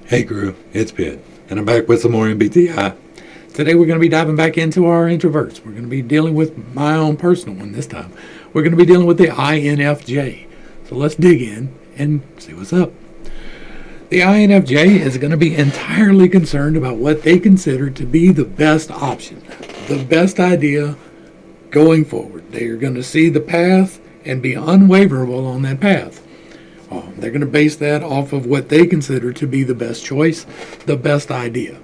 Hey crew, it's Pitt, and I'm back with some more MBTI. Today we're going to be diving back into our introverts. We're going to be dealing with my own personal one this time. We're going to be dealing with the INFJ. So let's dig in and see what's up. The INFJ is going to be entirely concerned about what they consider to be the best option, the best idea going forward. They are going to see the path and be unwaverable on that path. They're going to base that off of what they consider to be the best choice, the best idea.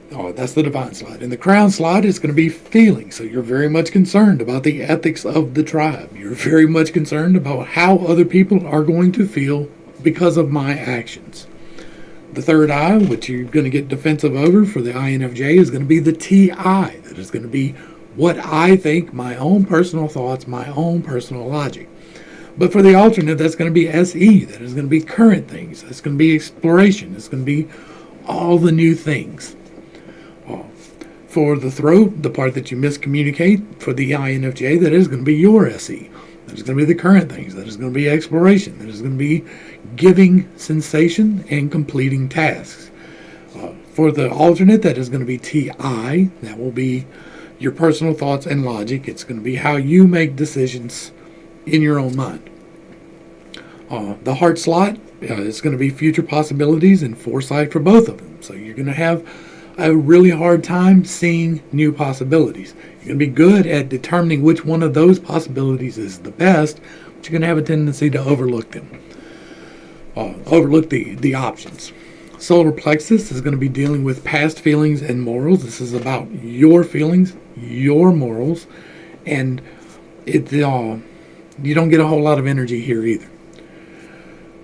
That's the divine slide. And the crown slide is going to be feeling. So you're very much concerned about the ethics of the tribe. You're very much concerned about how other people are going to feel because of my actions. The third eye, which you're going to get defensive over for the INFJ, is going to be the TI. That is going to be what I think, my own personal thoughts, my own personal logic. But for the alternate, that's going to be SE. That is going to be current things. That's going to be exploration. It's going to be all the new things. For the throat, the part that you miscommunicate, for the INFJ, that is going to be your SE. That is going to be the current things. That is going to be exploration. That is going to be giving sensation and completing tasks. For the alternate, that is going to be TI. That will be your personal thoughts and logic. It's going to be how you make decisions in your own mind. The heart slot is going to be future possibilities and foresight for both of them. So you're going to have a really hard time seeing new possibilities. You're going to be good at determining which one of those possibilities is the best, but you're going to have a tendency to overlook them. Overlook the options. Solar Plexus is going to be dealing with past feelings and morals. This is about your feelings, your morals, and you don't get a whole lot of energy here either.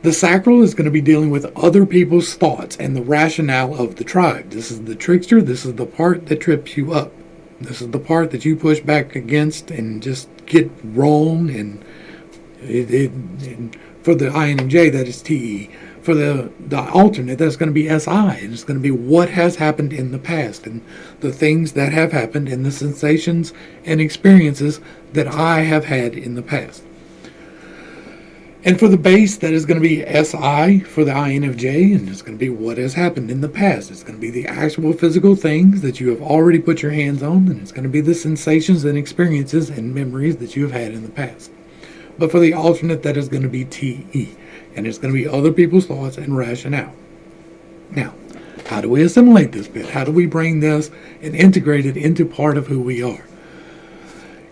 The Sacral is going to be dealing with other people's thoughts and the rationale of the tribe. This is the trickster. This is the part that trips you up. This is the part that you push back against and just get wrong. And for the INJ, that is TE. For the alternate, that's going to be SI. And it's going to be what has happened in the past and the things that have happened and the sensations and experiences that I have had in the past. And for the base, that is going to be SI for the INFJ, and it's going to be what has happened in the past. It's going to be the actual physical things that you have already put your hands on, and it's going to be the sensations and experiences and memories that you have had in the past. But for the alternate, that is going to be TE, and it's going to be other people's thoughts and rationale. Now, how do we assimilate this bit? How do we bring this and integrate it into part of who we are?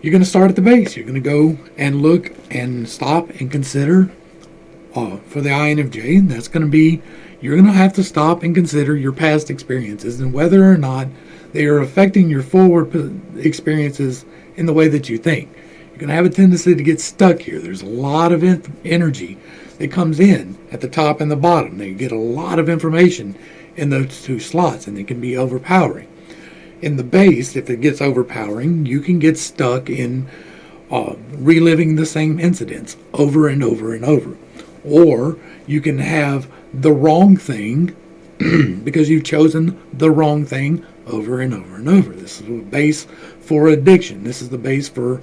You're going to start at the base. You're going to go and look and stop and consider for the INFJ. That's going to be, you're going to have to stop and consider your past experiences and whether or not they are affecting your forward experiences in the way that you think. You're going to have a tendency to get stuck here. There's a lot of energy that comes in at the top and the bottom. They get a lot of information in those two slots, and it can be overpowering. In the base, if it gets overpowering, you can get stuck in reliving the same incidents over and over and over. Or you can have the wrong thing because you've chosen the wrong thing over and over and over. This is the base for addiction. This is the base for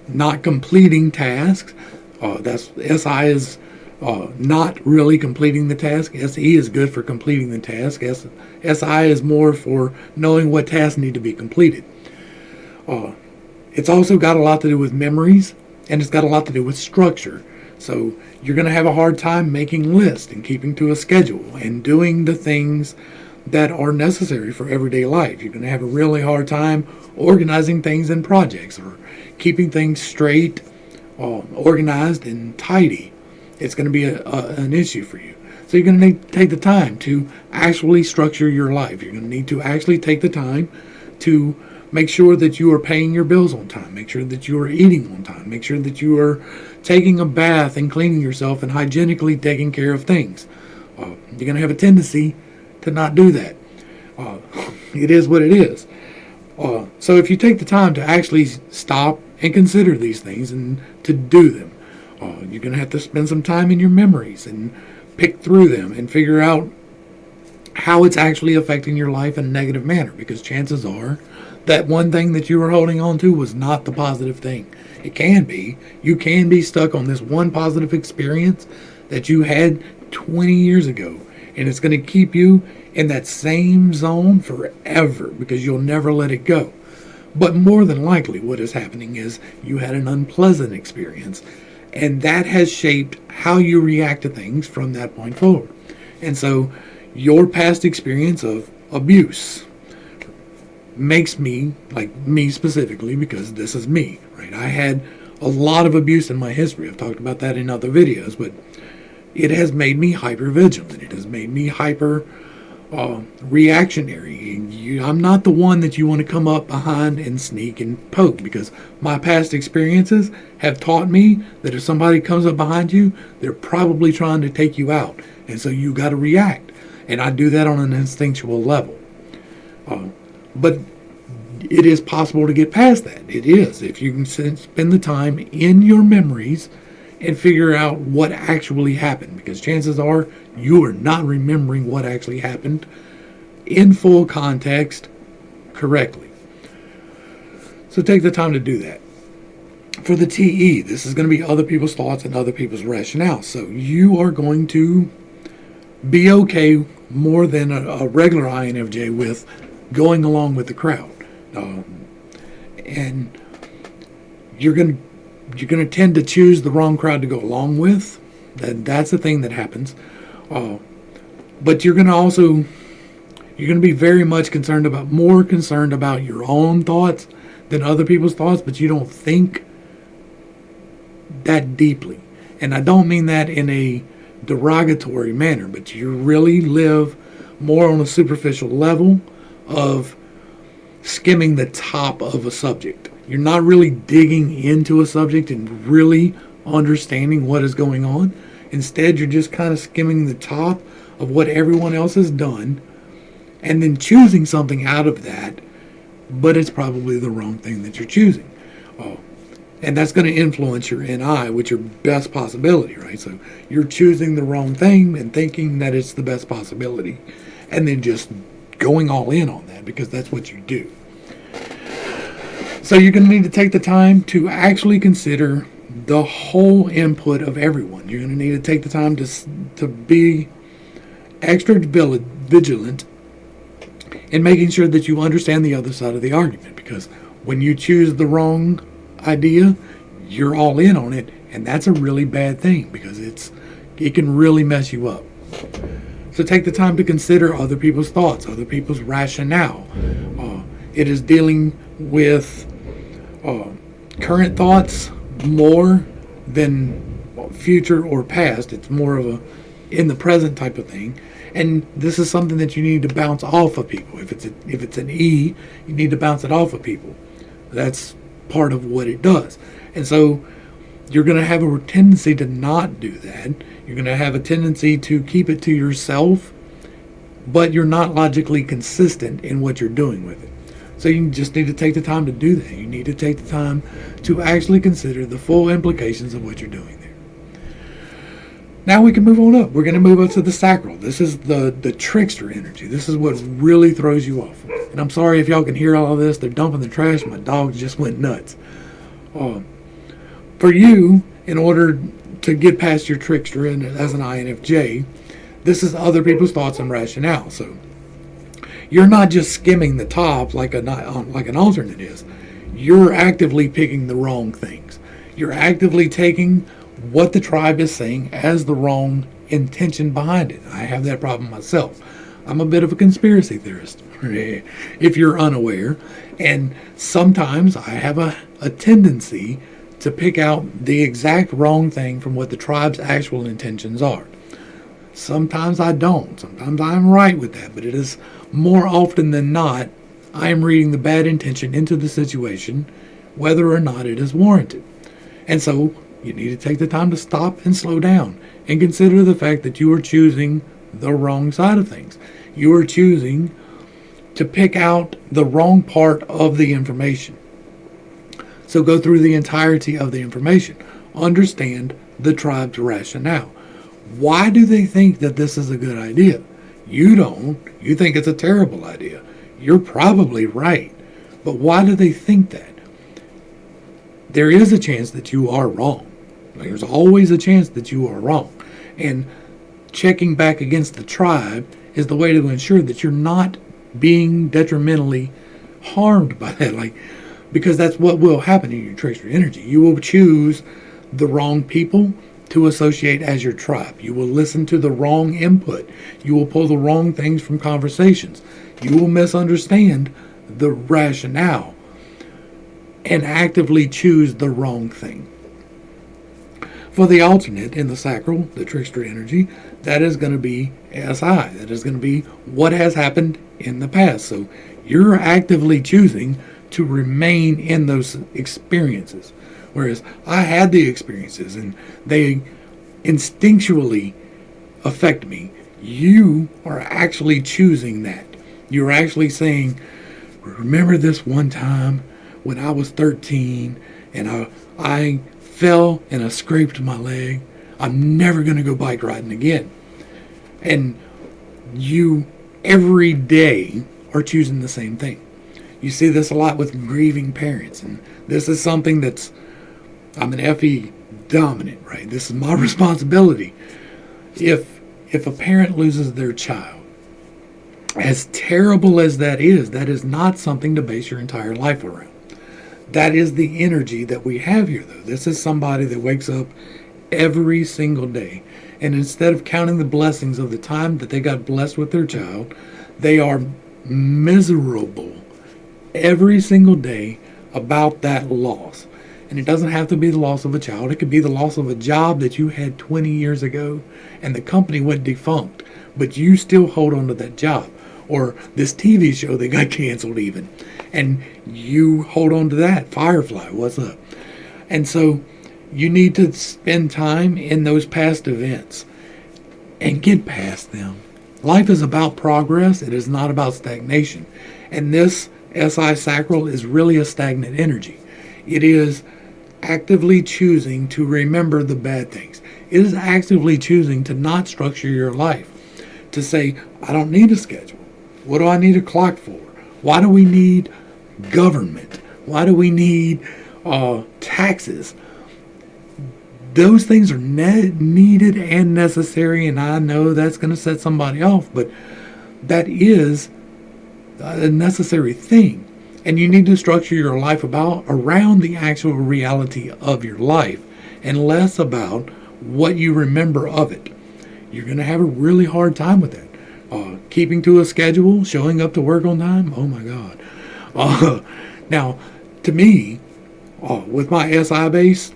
not completing tasks. That's SI is not really completing the task. SE is good for completing the task. SI is more for knowing what tasks need to be completed. It's also got a lot to do with memories, and it's got a lot to do with structure. So you're going to have a hard time making lists and keeping to a schedule and doing the things that are necessary for everyday life. You're going to have a really hard time organizing things in projects or keeping things straight, organized, and tidy. It's going to be an issue for you. So you're going to need to take the time to actually structure your life. You're going to need to actually take the time to make sure that you are paying your bills on time. Make sure that you are eating on time. Make sure that you are taking a bath and cleaning yourself and hygienically taking care of things. You're going to have a tendency to not do that. It is what it is. So if you take the time to actually stop and consider these things and to do them, you're going to have to spend some time in your memories and pick through them and figure out how it's actually affecting your life in a negative manner, because chances are that one thing that you were holding on to was not the positive thing. It can be. You can be stuck on this one positive experience that you had 20 years ago, And it's going to keep you in that same zone forever because you'll never let it go. But more than likely, what is happening is you had an unpleasant experience, and that has shaped how you react to things from that point forward. And so your past experience of abuse makes me, like me specifically, because this is me, right? I had a lot of abuse in my history. I've talked about that in other videos, but it has made me hyper vigilant. It has made me hyper reactionary. I'm not the one that you want to come up behind and sneak and poke, because my past experiences have taught me that if somebody comes up behind you, they're probably trying to take you out. And so you got to react. And I do that on an instinctual level. But it is possible to get past that. It is. If you can spend the time in your memories and figure out what actually happened, because chances are you are not remembering what actually happened in full context correctly. So take the time to do that. For the TE, this is going to be other people's thoughts and other people's rationale. So you are going to be okay more than a regular INFJ with going along with the crowd. And you're going to tend to choose the wrong crowd to go along with. That's the thing that happens. But you're going to be very much more concerned about your own thoughts than other people's thoughts, but you don't think that deeply. And I don't mean that in a derogatory manner, but you really live more on a superficial level of skimming the top of a subject. You're not really digging into a subject and really understanding what is going on. Instead, you're just kind of skimming the top of what everyone else has done and then choosing something out of that, but it's probably the wrong thing that you're choosing. And that's going to influence your NI, with your best possibility, right? So you're choosing the wrong thing and thinking that it's the best possibility, and then just going all in on that because that's what you do. So you're going to need to take the time to actually consider the whole input of everyone. You're going to need to take the time to be extra vigilant in making sure that you understand the other side of the argument, because when you choose the wrong idea, you're all in on it, and that's a really bad thing because it can really mess you up. So take the time to consider other people's thoughts, other people's rationale. It is dealing with current thoughts more than future or past. It's more of a in the present type of thing. And this is something that you need to bounce off of people. If it's an E, you need to bounce it off of people. That's part of what it does. And so you're going to have a tendency to not do that. You're going to have a tendency to keep it to yourself, but you're not logically consistent in what you're doing with it. So you just need to take the time to do that. You need to take the time to actually consider the full implications of what you're doing there. Now we can move on up. We're going to move up to the Sacral. This is the trickster energy. This is what really throws you off. And I'm sorry if y'all can hear all of this. They're dumping the trash. My dog just went nuts. For you, in order to get past your trickster and as an INFJ, this is other people's thoughts and rationale. So you're not just skimming the top like an alternate is. You're actively picking the wrong things. You're actively taking what the tribe is saying as the wrong intention behind it. I have that problem myself. I'm a bit of a conspiracy theorist, if you're unaware. And sometimes I have a tendency to pick out the exact wrong thing from what the tribe's actual intentions are. Sometimes I don't. Sometimes I'm right with that. But it is more often than not, I am reading the bad intention into the situation, whether or not it is warranted. And so you need to take the time to stop and slow down and consider the fact that you are choosing the wrong side of things. You are choosing to pick out the wrong part of the information. So go through the entirety of the information. Understand the tribe's rationale. Why do they think that this is a good idea? You don't. You think it's a terrible idea. You're probably right. But why do they think that? There is a chance that you are wrong. There's always a chance that you are wrong. And checking back against the tribe is the way to ensure that you're not being detrimentally harmed by that. Like, because that's what will happen in your trickster energy. You will choose the wrong people to associate as your tribe. You will listen to the wrong input. You will pull the wrong things from conversations. You will misunderstand the rationale and actively choose the wrong thing. For the alternate in the sacral, the trickster energy, that is going to be SI. That is going to be what has happened in the past. So you're actively choosing to remain in those experiences. Whereas I had the experiences and they instinctually affect me. You are actually choosing that. You're actually saying, remember this one time when I was 13 and I fell and I scraped my leg. I'm never going to go bike riding again. And you every day are choosing the same thing. You see this a lot with grieving parents, and this is something I'm an FE dominant, right? This is my responsibility. If a parent loses their child, as terrible as that is not something to base your entire life around. That is the energy that we have here, though. This is somebody that wakes up every single day, and instead of counting the blessings of the time that they got blessed with their child, they are miserable every single day about that loss. And it doesn't have to be the loss of a child. It could be the loss of a job that you had 20 years ago and the company went defunct, but you still hold on to that job. Or this TV show that got canceled even, and you hold on to that. Firefly, what's up? And so you need to spend time in those past events and get past them. Life is about progress. It is not about stagnation. And this SI sacral is really a stagnant energy. It is actively choosing to remember the bad things. It is actively choosing to not structure your life. To say, I don't need a schedule. What do I need a clock for? Why do we need government? Why do we need taxes? Those things are needed and necessary, and I know that's going to set somebody off, but that is a necessary thing. And you need to structure your life around the actual reality of your life and less about what you remember of it. You're going to have a really hard time with that. Keeping to a schedule, showing up to work on time, oh my God. Now, to me, with my SI base,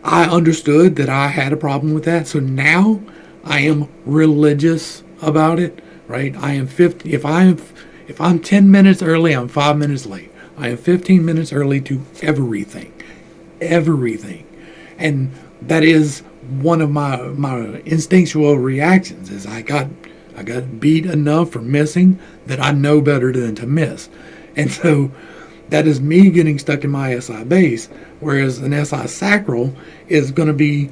I understood that I had a problem with that. So now I am religious about it, right? I am 50. If I'm 10 minutes early, I'm 5 minutes late. I am 15 minutes early to everything. And that is one of my instinctual reactions is I got beat enough for missing that I know better than to miss. And so that is me getting stuck in my SI base, whereas an SI sacral is going to be,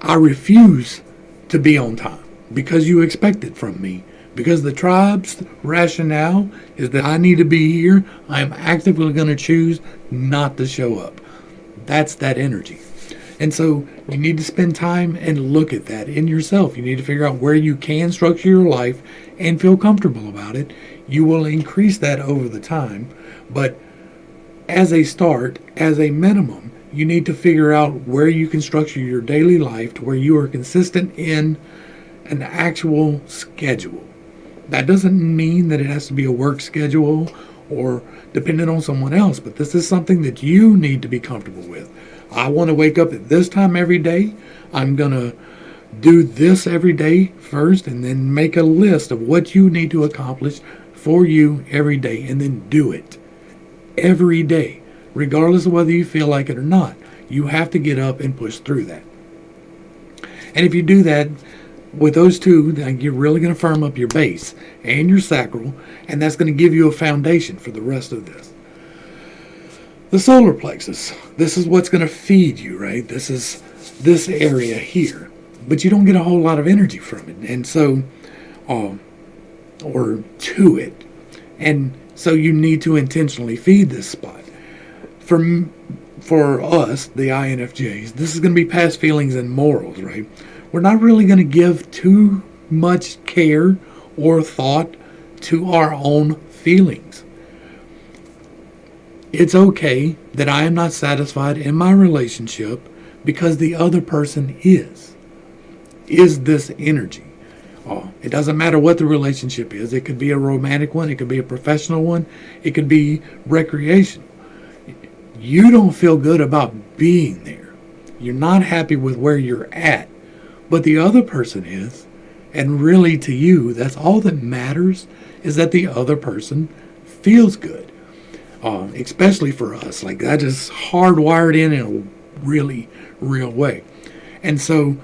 I refuse to be on time because you expect it from me. Because the tribe's rationale is that I need to be here, I am actively going to choose not to show up. That's that energy. And so you need to spend time and look at that in yourself. You need to figure out where you can structure your life and feel comfortable about it. You will increase that over the time. But as a start, as a minimum, you need to figure out where you can structure your daily life to where you are consistent in an actual schedule. That doesn't mean that it has to be a work schedule or dependent on someone else, but this is something that you need to be comfortable with. I want to wake up at this time every day. I'm going to do this every day first and then make a list of what you need to accomplish for you every day and then do it every day, regardless of whether you feel like it or not. You have to get up and push through that. And if you do that with those two, then you're really going to firm up your base and your sacral, and that's going to give you a foundation for the rest of this. The solar plexus, this is what's going to feed you, right? This is this area here, but you don't get a whole lot of energy from it, and so, or to it, and so you need to intentionally feed this spot. For us, the INFJs, this is going to be past feelings and morals, right? we're not really going to give too much care or thought to our own feelings. It's okay that I am not satisfied in my relationship because the other person is. Is this energy? Oh, it doesn't matter what the relationship is. It could be a romantic one. It could be a professional one. It could be recreational. You don't feel good about being there. You're not happy with where you're at. But the other person is. And really to you, that's all that matters, is that the other person feels good. Especially for us. Like that is hardwired in a really real way. And so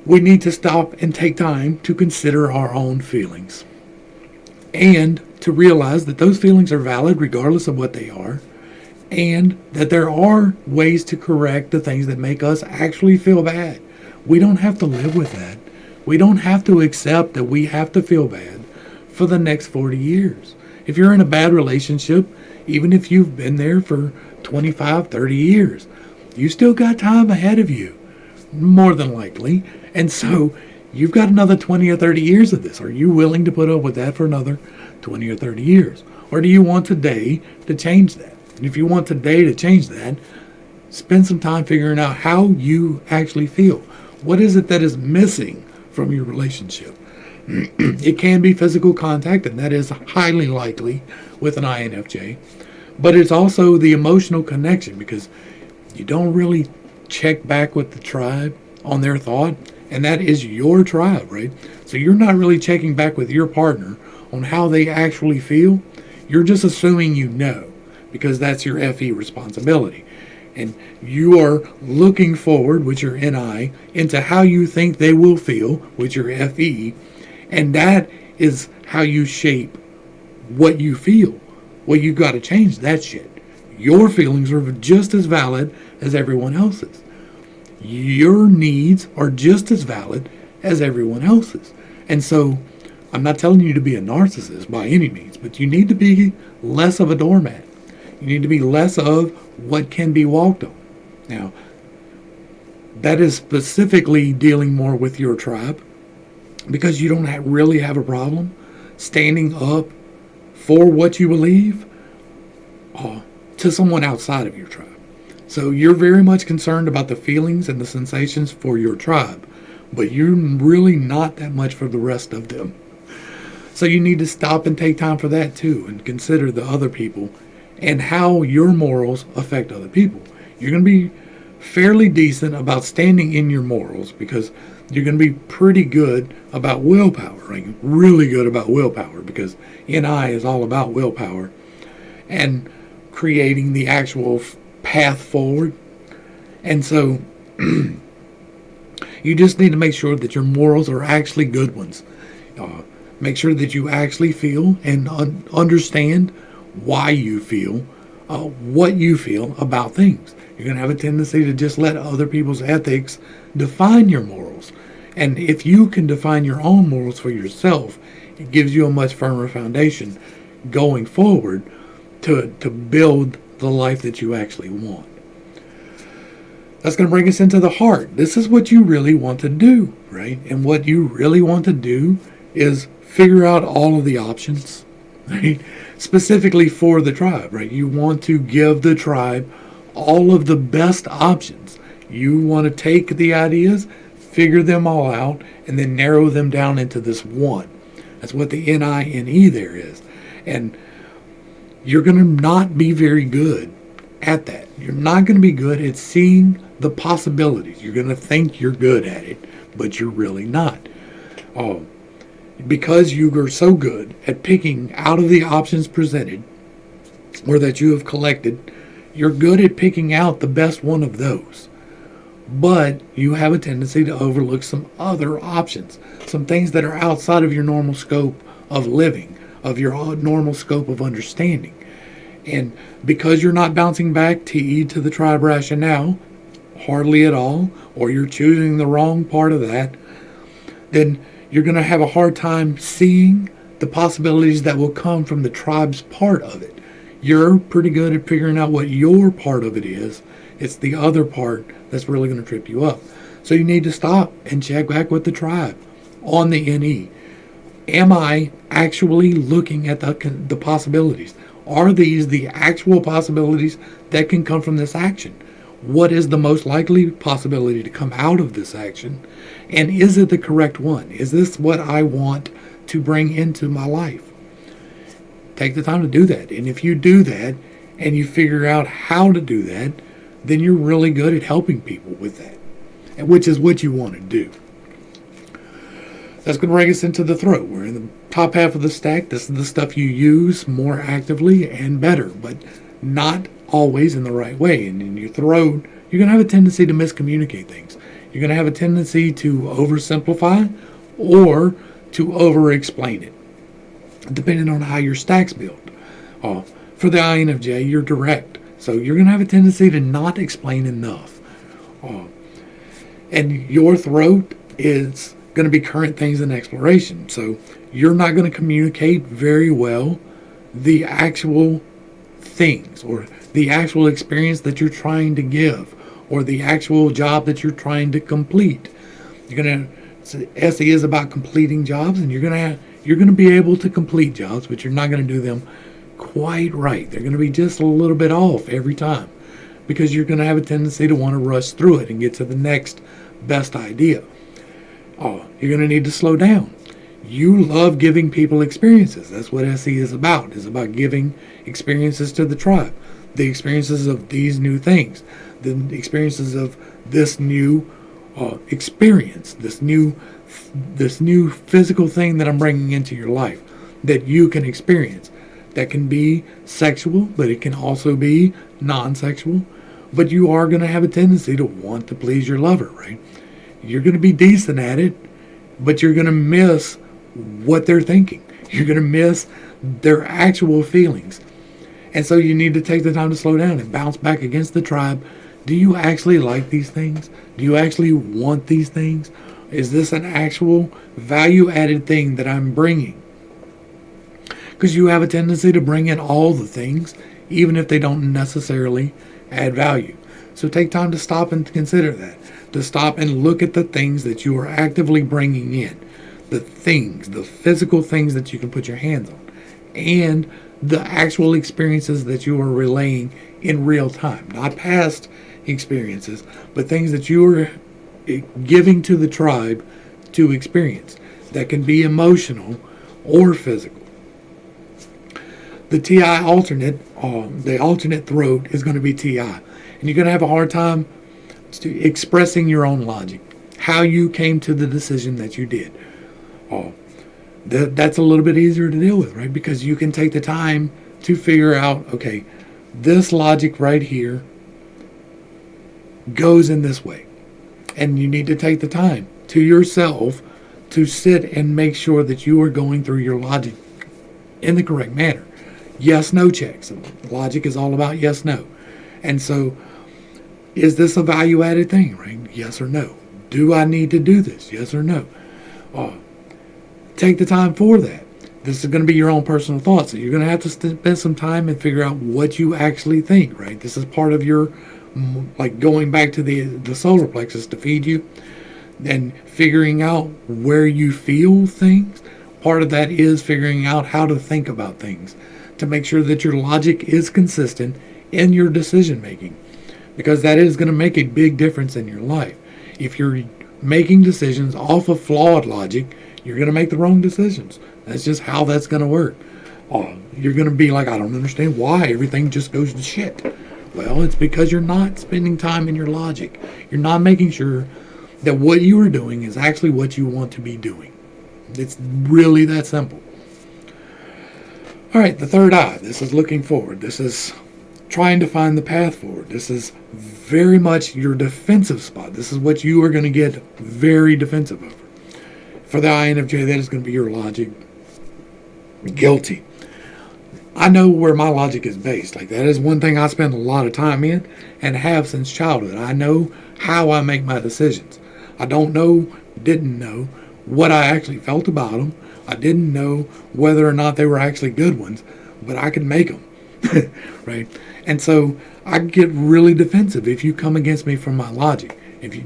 we need to stop and take time to consider our own feelings. And to realize that those feelings are valid regardless of what they are. And that there are ways to correct the things that make us actually feel bad. We don't have to live with that. We don't have to accept that we have to feel bad for the next 40 years. If you're in a bad relationship, even if you've been there for 25, 30 years, you still got time ahead of you, more than likely. And so you've got another 20 or 30 years of this. Are you willing to put up with that for another 20 or 30 years? Or do you want today to change that? And if you want today to change that, spend some time figuring out how you actually feel. What is it that is missing from your relationship? It can be physical contact, and that is highly likely with an INFJ. But it's also the emotional connection, because you don't really check back with the tribe on their thought, and that is your tribe, right? So you're not really checking back with your partner on how they actually feel. You're just assuming you know, because that's your FE responsibility. And you are looking forward with your NI into how you think they will feel with your FE. And that is how you shape what you feel. Well, you got to change that shit. Your feelings are just as valid as everyone else's. Your needs are just as valid as everyone else's. And so I'm not telling you to be a narcissist by any means, but you need to be less of a doormat. You need to be less of what can be walked on. Now, that is specifically dealing more with your tribe, because you don't really have a problem standing up for what you believe to someone outside of your tribe. So you're very much concerned about the feelings and the sensations for your tribe, but you're really not that much for the rest of them. So you need to stop and take time for that too, and consider the other people and how your morals affect other people. You're going to be fairly decent about standing in your morals, because you're going to be pretty good about willpower, right? Really good about willpower, because NI is all about willpower and creating the actual path forward. And so you just need to make sure that your morals are actually good ones. Make sure that you actually feel and understand why you feel, what you feel about things. You're going to have a tendency to just let other people's ethics define your morals. And if you can define your own morals for yourself, it gives you a much firmer foundation going forward to build the life that you actually want. That's going to bring us into the heart. This is what you really want to do, right? And what you really want to do is figure out all of the options, right? Specifically for the tribe, right? You want to give the tribe all of the best options. You want to take the ideas, figure them all out, and then narrow them down into this one. That's what the NI and E there is. And you're going to not be very good at that. You're not going to be good at seeing the possibilities. You're going to think you're good at it, but you're really not. Because you are so good at picking out of the options presented, or that you have collected, you're good at picking out the best one of those. But you have a tendency to overlook some other options, some things that are outside of your normal scope of living, of your normal scope of understanding. And because you're not bouncing back TE to the tribe rationale, hardly at all, or you're choosing the wrong part of that, then you're going to have a hard time seeing the possibilities that will come from the tribe's part of it. You're pretty good at figuring out what your part of it is. It's the other part that's really going to trip you up. So you need to stop and check back with the tribe on the NE. Am I actually looking at the possibilities? Are these the actual possibilities that can come from this action? What is the most likely possibility to come out of this action? And is it the correct one? Is this what I want to bring into my life? Take the time to do that. And if you do that and you figure out how to do that, then you're really good at helping people with that, which is what you want to do. That's going to bring us into the throat. We're in the top half of the stack. This is the stuff you use more actively and better, but not always in the right way. And in your throat, you're going to have a tendency to miscommunicate things. You're going to have a tendency to oversimplify or to over-explain it, depending on how your stack's built. For the INFJ, you're direct. So you're going to have a tendency to not explain enough. And your throat is going to be current things and exploration. So you're not going to communicate very well the actual things or the actual experience that you're trying to give or the actual job that you're trying to complete. SE is about completing jobs, and you're going to be able to complete jobs, but you're not going to do them quite right. They're going to be just a little bit off every time because you're going to have a tendency to want to rush through it and get to the next best idea. You're going to need to slow down. You love giving people experiences. That's what SE is about. It's about giving experiences to the tribe. The experiences of these new things. The experiences of this new experience. This new physical thing that I'm bringing into your life that you can experience. That can be sexual, but it can also be non-sexual. But you are going to have a tendency to want to please your lover, right? You're going to be decent at it, but you're going to miss what they're thinking. You're going to miss their actual feelings. And so you need to take the time to slow down and bounce back against the tribe. Do you actually like these things? Do you actually want these things? Is this an actual value-added thing that I'm bringing? Because you have a tendency to bring in all the things, even if they don't necessarily add value. So take time to stop and consider that. To stop and look at the things that you are actively bringing in. The things, the physical things that you can put your hands on. And the actual experiences that you are relaying in real time. Not past experiences, but things that you are giving to the tribe to experience. That can be emotional or physical. The TI alternate, the alternate throat is going to be TI. And you're going to have a hard time expressing your own logic, how you came to the decision that you did. That's a little bit easier to deal with, right? Because you can take the time to figure out, okay, this logic right here goes in this way. And you need to take the time to yourself to sit and make sure that you are going through your logic in the correct manner. Yes, no checks. Logic is all about yes, no. And so, is this a value-added thing, right? Yes or no. Do I need to do this? Yes or no. Take the time for that. This is going to be your own personal thoughts. So you're going to have to spend some time and figure out what you actually think, right? This is part of your, like going back to the solar plexus to feed you and figuring out where you feel things. Part of that is figuring out how to think about things to make sure that your logic is consistent in your decision making, because that is going to make a big difference in your life. If you're making decisions off of flawed logic, you're going to make the wrong decisions. That's just how that's going to work. You're going to be like, I don't understand why everything just goes to shit. Well, it's because you're not spending time in your logic. You're not making sure that what you are doing is actually what you want to be doing. It's really that simple. All right, the third eye. This is looking forward. This is trying to find the path forward. This is very much your defensive spot. This is what you are going to get very defensive over. For the INFJ, that is going to be your logic. Guilty. I know where my logic is based. Like, that is one thing I spend a lot of time in and have since childhood. I know how I make my decisions. I didn't know what I actually felt about them. I didn't know whether or not they were actually good ones, but I could make them, right? And so I get really defensive if you come against me from my logic. If you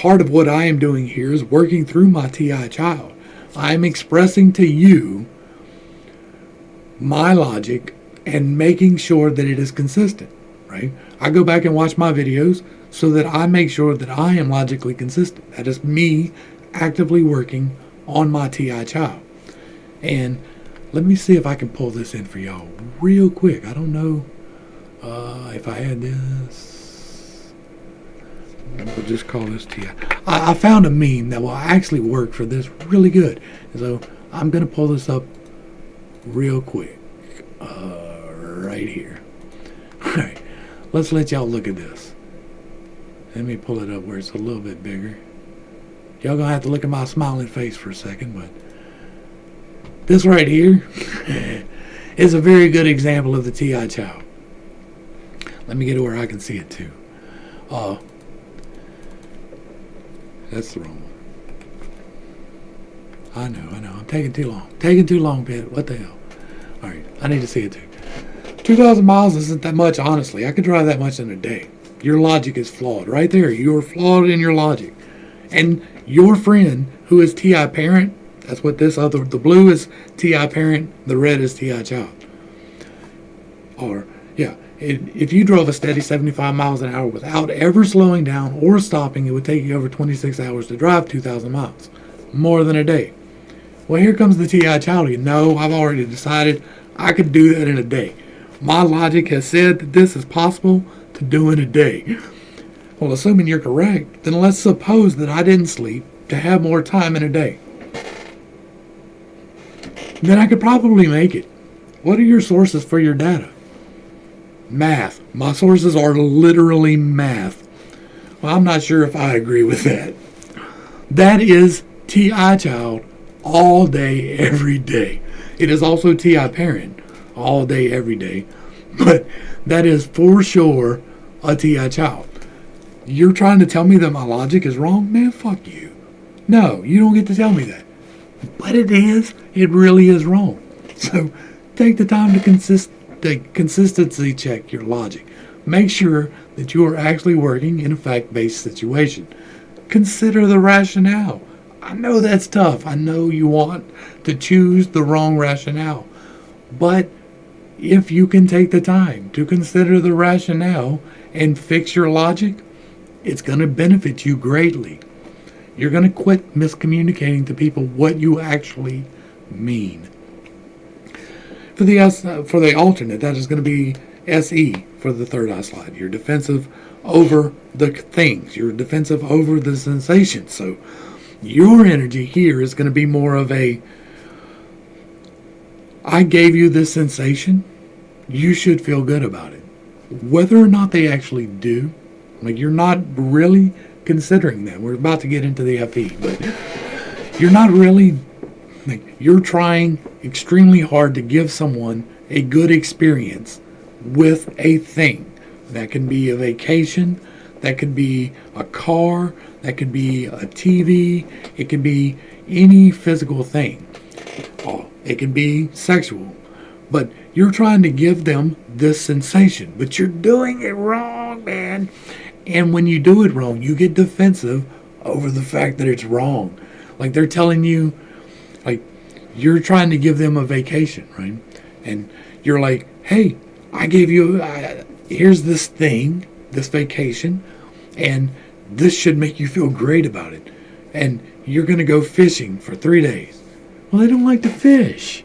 part of what I am doing here is working through my TI child. I am expressing to you my logic and making sure that it is consistent, right? I go back and watch my videos so that I make sure that I am logically consistent. That is me actively working on my TI child. And let me see if I can pull this in for y'all real quick. I don't know if I had this. We'll just call this TI. I found a meme that will actually work for this really good. So I'm going to pull this up real quick. Right here. All right. Let's let y'all look at this. Let me pull it up where it's a little bit bigger. Y'all going to have to look at my smiling face for a second, but this right here is a very good example of the TI child. Let me get it where I can see it too. That's the wrong one. I know. I'm taking too long. Taking too long, Pitt. What the hell? All right. I need to see it too. 2,000 miles isn't that much, honestly. I could drive that much in a day. Your logic is flawed. Right there. You're flawed in your logic. And your friend, who is TI parent, that's what this other, the blue is TI parent, the red is TI child. Or, yeah, if you drove a steady 75 miles an hour without ever slowing down or stopping, it would take you over 26 hours to drive 2,000 miles. More than a day. Well, here comes the TI child. No, I've already decided I could do that in a day. My logic has said that this is possible to do in a day. Well, assuming you're correct, then let's suppose that I didn't sleep to have more time in a day. Then I could probably make it. What are your sources for your data? Math. My sources are literally math. Well, I'm not sure if I agree with that. That is TI child all day, every day. It is also TI parent all day, every day. But that is for sure a TI child. You're trying to tell me that my logic is wrong? Man, fuck you. No, you don't get to tell me that. But it is. It really is wrong. So take the time to consistency check your logic. Make sure that you are actually working in a fact-based situation. Consider the rationale. I know that's tough. I know you want to choose the wrong rationale. But if you can take the time to consider the rationale and fix your logic, it's going to benefit you greatly. You're going to quit miscommunicating to people what you actually mean. For the alternate, that is going to be SE for the third eye slide. You're defensive over the things. You're defensive over the sensations. So your energy here is going to be more of a, I gave you this sensation, you should feel good about it. Whether or not they actually do, like you're not really considering that. We're about to get into the FE, but you're not really, like, you're trying extremely hard to give someone a good experience with a thing. That can be a vacation, that could be a car, that could be a TV, it can be any physical thing. It can be sexual. But you're trying to give them this sensation, but you're doing it wrong, man. And when you do it wrong, you get defensive over the fact that it's wrong. Like they're telling you, like you're trying to give them a vacation, right? And you're like, hey, I gave you, here's this thing, this vacation, and this should make you feel great about it. And you're going to go fishing for 3 days. Well, they don't like to fish.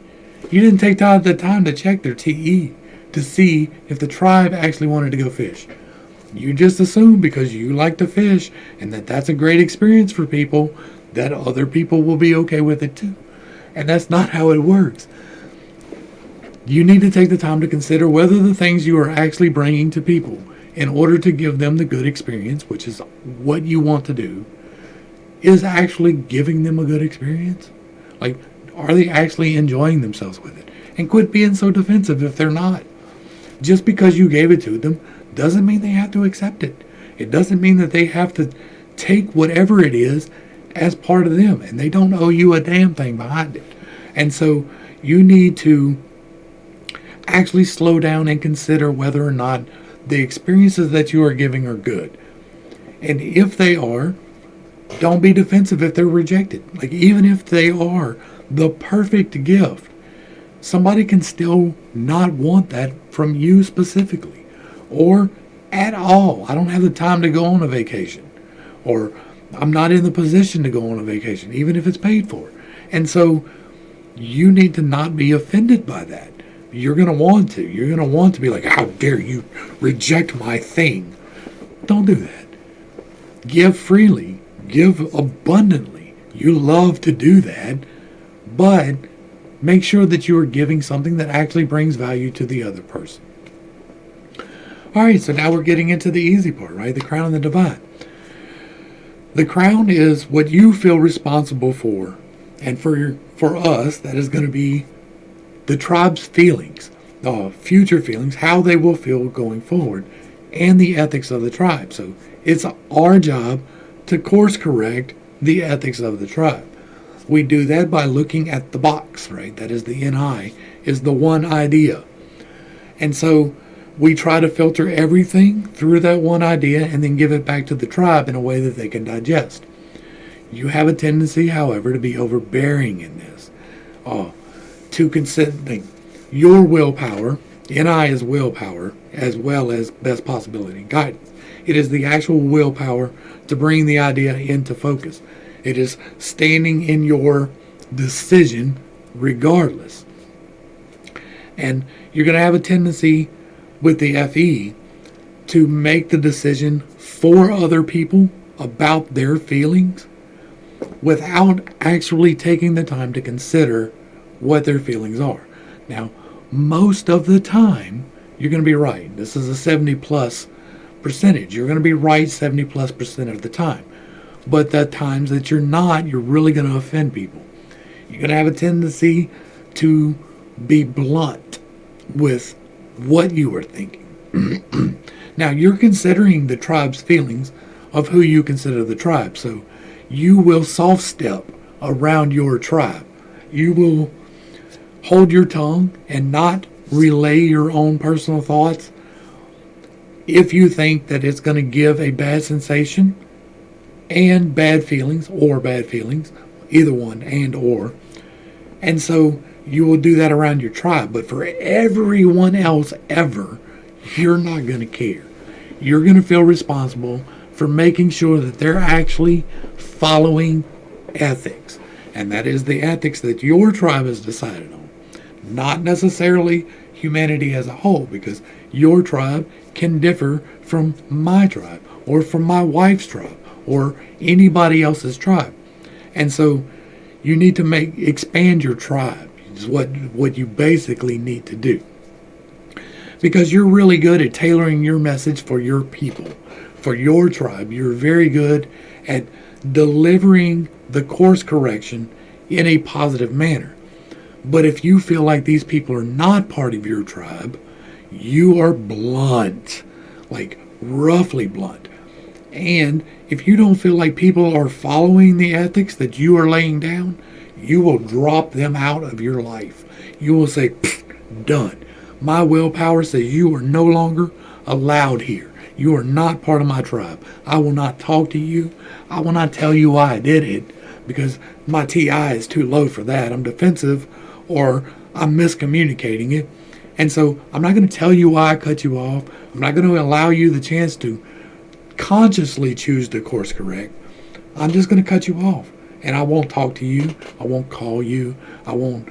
You didn't take the time to check their TE to see if the tribe actually wanted to go fish. You just assume because you like to fish and that's a great experience for people that other people will be okay with it too. And that's not how it works. You need to take the time to consider whether the things you are actually bringing to people in order to give them the good experience, which is what you want to do, is actually giving them a good experience. Like, are they actually enjoying themselves with it? And quit being so defensive if they're not. Just because you gave it to them doesn't mean they have to accept it. It doesn't mean that they have to take whatever it is as part of them. And they don't owe you a damn thing behind it. And so you need to actually slow down and consider whether or not the experiences that you are giving are good. And if they are, Don't be defensive if they're rejected. Like, even if they are the perfect gift, somebody can still not want that from you specifically or at all. I don't have the time to go on a vacation, or I'm not in the position to go on a vacation, even if it's paid for. And so you need to not be offended by that. You're going to want to. You're going to want to be like, how dare you reject my thing? Don't do that. Give freely. Give abundantly. You love to do that, but make sure that you are giving something that actually brings value to the other person. All right, so now we're getting into the easy part, right? The crown and the divide. The crown is what you feel responsible for, and for us, that is going to be the tribe's feelings, future feelings, how they will feel going forward, and the ethics of the tribe. So it's our job to course correct the ethics of the tribe. We do that by looking at the box, right? That is the NI, is the one idea. And so we try to filter everything through that one idea and then give it back to the tribe in a way that they can digest. You have a tendency, however, to be overbearing in this. To consider your willpower, NI is willpower, as well as best possibility guidance. It is the actual willpower to bring the idea into focus. It is standing in your decision regardless. And you're going to have a tendency with the FE to make the decision for other people about their feelings without actually taking the time to consider what their feelings are. Now, most of the time, you're going to be right. This is a 70 plus percentage. You're going to be right 70 plus percent of the time. But the times that you're not, you're really going to offend people. You're going to have a tendency to be blunt with what you are thinking. Now, you're considering the tribe's feelings of who you consider the tribe. So you will soft step around your tribe. You will hold your tongue and not relay your own personal thoughts if you think that it's going to give a bad sensation and bad feelings, either one and or. And so you will do that around your tribe. But for everyone else ever, you're not going to care. You're going to feel responsible for making sure that they're actually following ethics. And that is the ethics that your tribe has decided on. Not necessarily humanity as a whole, because your tribe can differ from my tribe or from my wife's tribe or anybody else's tribe. And so you need to expand your tribe is what you basically need to do. Because you're really good at tailoring your message for your people, for your tribe. You're very good at delivering the course correction in a positive manner. But if you feel like these people are not part of your tribe, you are blunt, like roughly blunt. And if you don't feel like people are following the ethics that you are laying down, you will drop them out of your life. You will say, done. My willpower says you are no longer allowed here. You are not part of my tribe. I will not talk to you. I will not tell you why I did it, because my TI is too low for that. I'm defensive, or I'm miscommunicating it. And so I'm not going to tell you why I cut you off. I'm not going to allow you the chance to consciously choose to course correct. I'm just going to cut you off. And I won't talk to you. I won't call you. I won't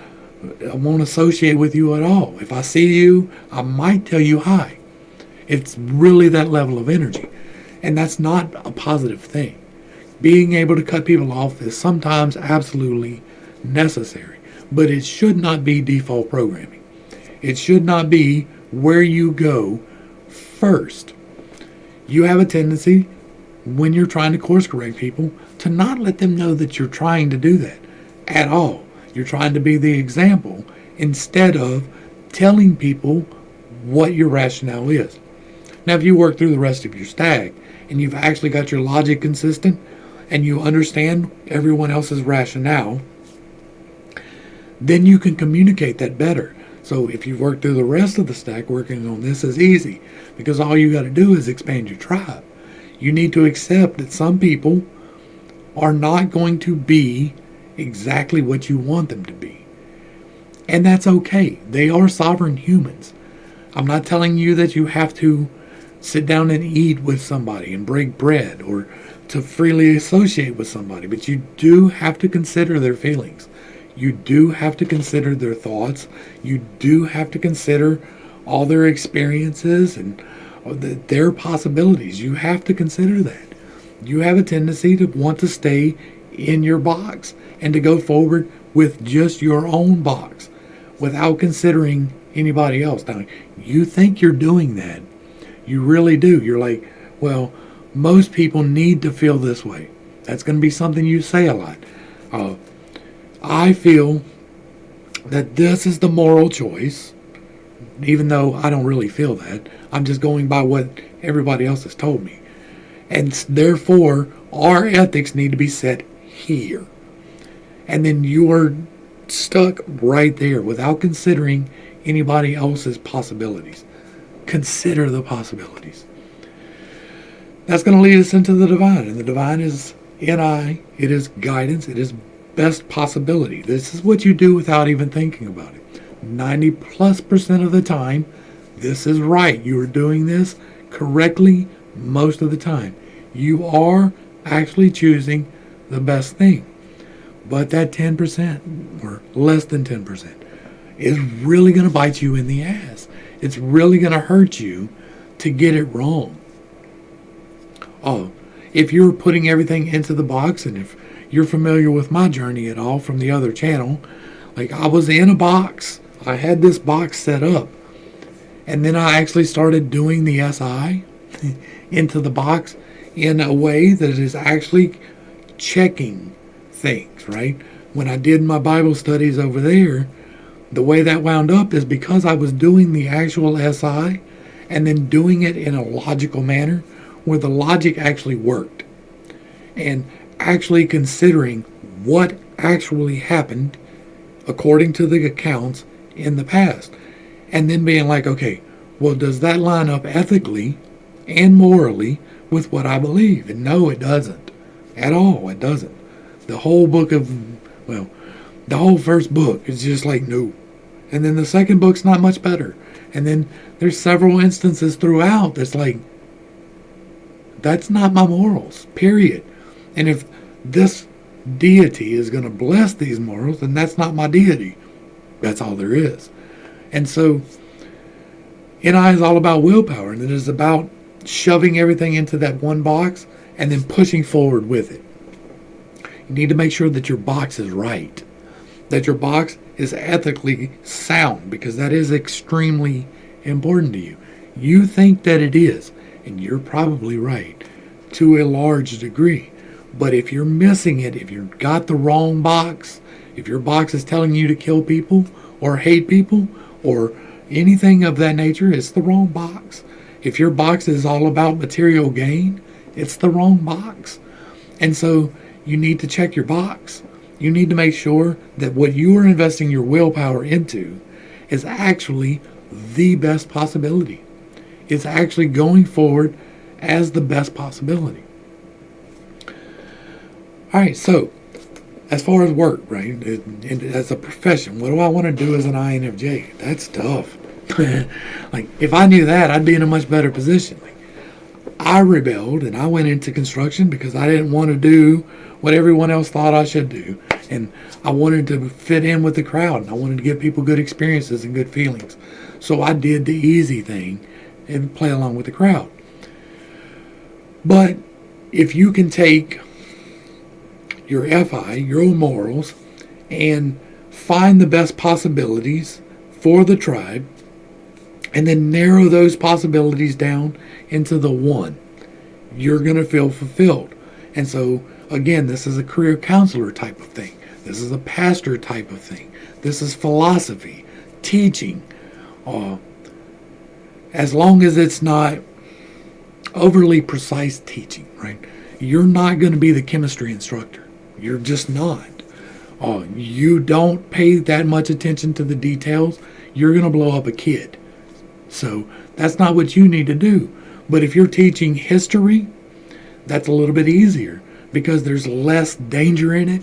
associate with you at all. If I see you, I might tell you hi. It's really that level of energy. And that's not a positive thing. Being able to cut people off is sometimes absolutely necessary. But it should not be default programming. It should not be where you go first. You have a tendency, when you're trying to course correct people, to not let them know that you're trying to do that at all. You're trying to be the example instead of telling people what your rationale is. Now, if you work through the rest of your stack and you've actually got your logic consistent and you understand everyone else's rationale, then you can communicate that better. So if you work through the rest of the stack, working on this is easy, because all you got to do is expand your tribe. You need to accept that some people are not going to be exactly what you want them to be. And that's okay. They are sovereign humans. I'm not telling you that you have to sit down and eat with somebody and break bread or to freely associate with somebody, but you do have to consider their feelings. You do have to consider their thoughts. You do have to consider all their experiences and their possibilities. You have to consider that. You have a tendency to want to stay in your box and to go forward with just your own box without considering anybody else. Now, you think you're doing that. You really do. You're like, well, most people need to feel this way. That's going to be something you say a lot. I feel that this is the moral choice, even though I don't really feel that. I'm just going by what everybody else has told me. And therefore, our ethics need to be set here. And then you're stuck right there without considering anybody else's possibilities. Consider the possibilities. That's going to lead us into the divine. And the divine is NI. It is guidance. It is best possibility. This is what you do without even thinking about it. 90+% of the time, this is right. You are doing this correctly most of the time. You are actually choosing the best thing. But that 10% or less than 10% is really going to bite you in the ass. It's really going to hurt you to get it wrong. Oh, if you're putting everything into the box, and if you're familiar with my journey at all from the other channel, like I was in a box. I had this box set up. And then I actually started doing the SI into the box in a way that is actually checking things, right? When I did my Bible studies over there, the way that wound up is because I was doing the actual SI and then doing it in a logical manner where the logic actually worked. And actually considering what actually happened according to the accounts in the past. And then being like, okay, well, does that line up ethically and morally with what I believe? And no, it doesn't. At all, it doesn't. The whole book of, well, the whole first book is just like, no. And then the second book's not much better. And then there's several instances throughout that's like, that's not my morals, period. And if this deity is going to bless these morals, then that's not my deity. That's all there is. And so, NI is all about willpower, and it is about shoving everything into that one box and then pushing forward with it. You need to make sure that your box is right, that your box is ethically sound, because that is extremely important to you. You think that it is, and you're probably right to a large degree. But if you're missing it, if you've got the wrong box, if your box is telling you to kill people or hate people or anything of that nature, it's the wrong box. If your box is all about material gain, it's the wrong box. And so you need to check your box. You need to make sure that what you are investing your willpower into is actually the best possibility. It's actually going forward as the best possibility. All right, so as far as work, right, and as a profession, what do I want to do as an INFJ? That's tough. Like, if I knew that, I'd be in a much better position. Like, I rebelled and I went into construction because I didn't want to do what everyone else thought I should do. And I wanted to fit in with the crowd, and I wanted to give people good experiences and good feelings. So I did the easy thing and play along with the crowd. But if you can take your FI, your morals, and find the best possibilities for the tribe, and then narrow those possibilities down into the one, you're going to feel fulfilled. And so, again, this is a career counselor type of thing. This is a pastor type of thing. This is philosophy, teaching. As long as it's not overly precise teaching, right? You're not going to be the chemistry instructor. You're just not. You don't pay that much attention to the details, you're going to blow up a kid. So that's not what you need to do. But if you're teaching history, that's a little bit easier because there's less danger in it.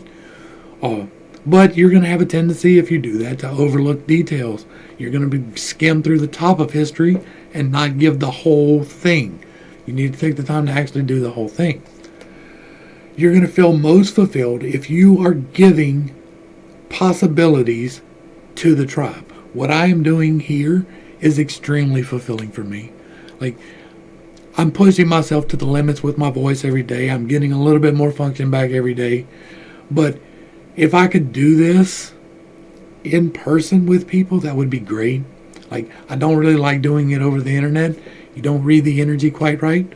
But you're going to have a tendency, if you do that, to overlook details. You're going to skim through the top of history and not give the whole thing. You need to take the time to actually do the whole thing. You're going to feel most fulfilled if you are giving possibilities to the tribe. What I am doing here is extremely fulfilling for me. Like, I'm pushing myself to the limits with my voice every day. I'm getting a little bit more function back every day. But if I could do this in person with people, that would be great. Like, I don't really like doing it over the internet. You don't read the energy quite right.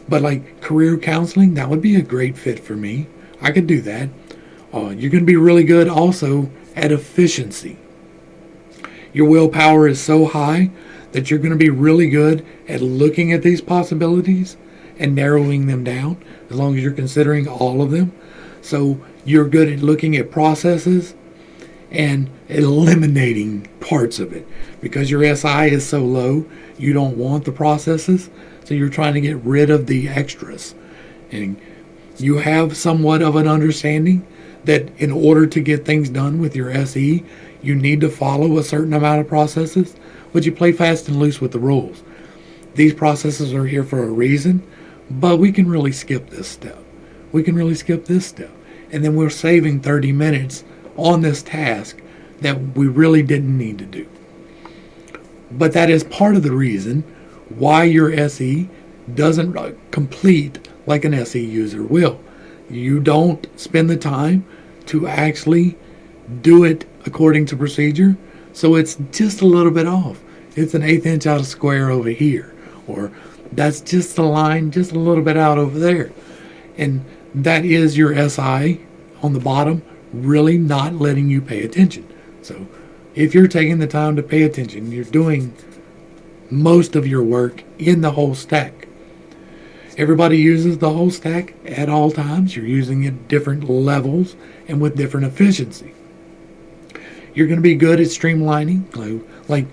But like career counseling, that would be a great fit for me. I could do that. You're going to be really good also at efficiency. Your willpower is so high that you're going to be really good at looking at these possibilities and narrowing them down, as long as you're considering all of them. So you're good at looking at processes and eliminating parts of it. Because your SI is so low, you don't want the processes, so you're trying to get rid of the extras. And you have somewhat of an understanding that in order to get things done with your SE, you need to follow a certain amount of processes, but you play fast and loose with the rules. These processes are here for a reason, but we can really skip this step. We can really skip this step. And then we're saving 30 minutes on this task that we really didn't need to do. But that is part of the reason why your SE doesn't complete like an SE user will. You don't spend the time to actually do it according to procedure, so it's just a little bit off. It's an 1/8 inch out of square over here, or that's just a line just a little bit out over there. And that is your SI on the bottom really not letting you pay attention. So if you're taking the time to pay attention, you're doing most of your work in the whole stack. Everybody uses the whole stack at all times. You're using it at different levels and with different efficiency. You're going to be good at streamlining, like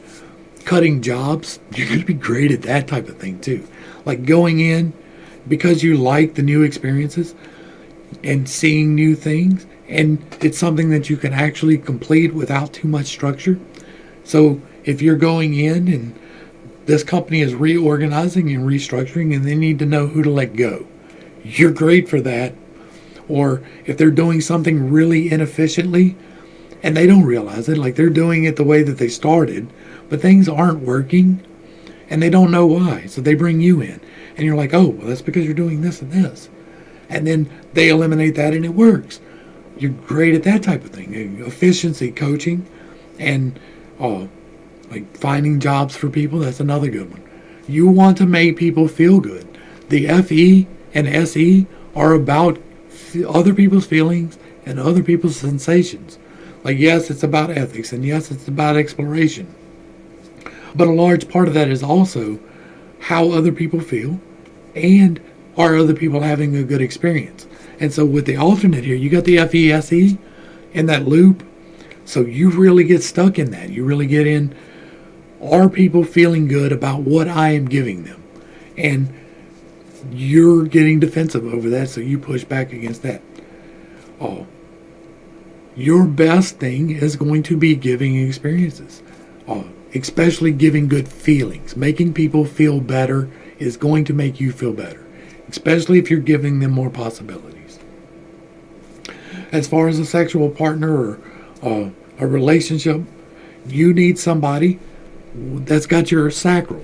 cutting jobs. You're going to be great at that type of thing too. Like going in because you like the new experiences and seeing new things, and it's something that you can actually complete without too much structure. So if you're going in and this company is reorganizing and restructuring and they need to know who to let go, you're great for that. Or if they're doing something really inefficiently and they don't realize it, like they're doing it the way that they started, but things aren't working and they don't know why. So they bring you in and you're like, oh, well, that's because you're doing this and this. And then they eliminate that and it works. You're great at that type of thing. Efficiency coaching and like finding jobs for people, that's another good one. You want to make people feel good. The FE and SE are about other people's feelings and other people's sensations. Like, yes, it's about ethics, and yes, it's about exploration. But a large part of that is also how other people feel, and are other people having a good experience. And so with the alternate here, you got the FE-SE in that loop, so you really get stuck in that. You really get in, are people feeling good about what I am giving them? And you're getting defensive over that, so you push back against that. Your best thing is going to be giving experiences, especially giving good feelings. Making people feel better is going to make you feel better, especially if you're giving them more possibilities. As far as a sexual partner or a relationship, you need somebody that's got your sacral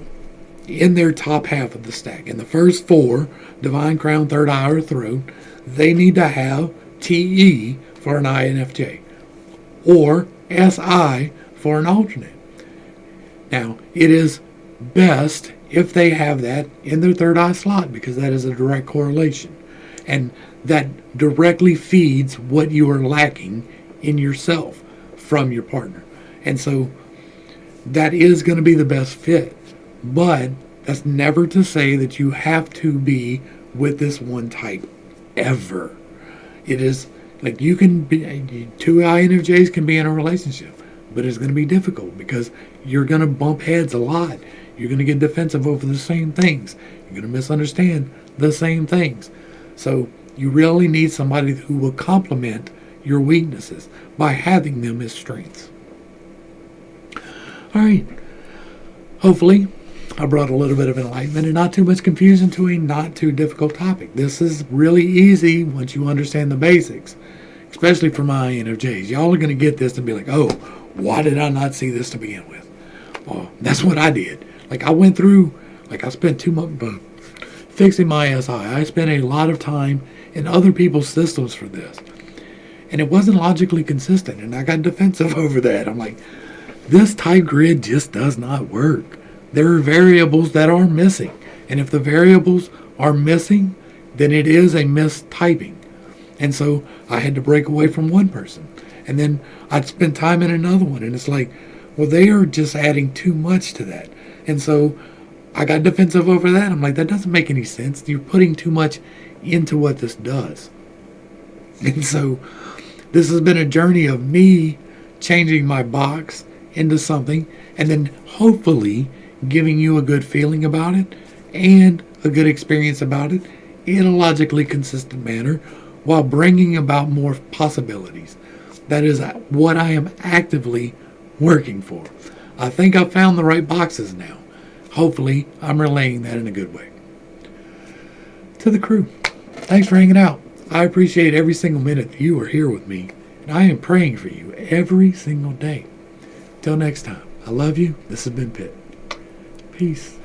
in their top half of the stack. In the first four, divine, crown, third eye, or throat, they need to have TE for an INFJ or SI for an alternate. Now, it is best if they have that in their third eye slot, because that is a direct correlation. And that directly feeds what you are lacking in yourself from your partner. And so that is going to be the best fit. But that's never to say that you have to be with this one type ever. It is like you can be, two INFJs can be in a relationship, but it's going to be difficult because you're going to bump heads a lot. You're going to get defensive over the same things. You're going to misunderstand the same things. So You really need somebody who will complement your weaknesses by having them as strengths. All right. Hopefully, I brought a little bit of enlightenment and not too much confusion to a not too difficult topic. This is really easy once you understand the basics, especially for my INFJs. Y'all are going to get this and be like, oh, why did I not see this to begin with? Well, that's what I did. Like, I went through, like, I spent 2 months fixing my SI. I spent a lot of time in other people's systems for this. And it wasn't logically consistent, and I got defensive over that. I'm like, this type grid just does not work. There are variables that are missing. And if the variables are missing, then it is a mistyping. And so I had to break away from one person. And then I'd spend time in another one. And it's like, well, they are just adding too much to that. And so I got defensive over that. I'm like, that doesn't make any sense. You're putting too much into what this does. And so this has been a journey of me changing my box into something and then hopefully giving you a good feeling about it and a good experience about it in a logically consistent manner while bringing about more possibilities. That is what I am actively working for. I think I've found the right boxes now. Hopefully, I'm relaying that in a good way. To the crew, thanks for hanging out. I appreciate every single minute that you are here with me, and I am praying for you every single day. Till next time, I love you. This has been Pitt. Peace.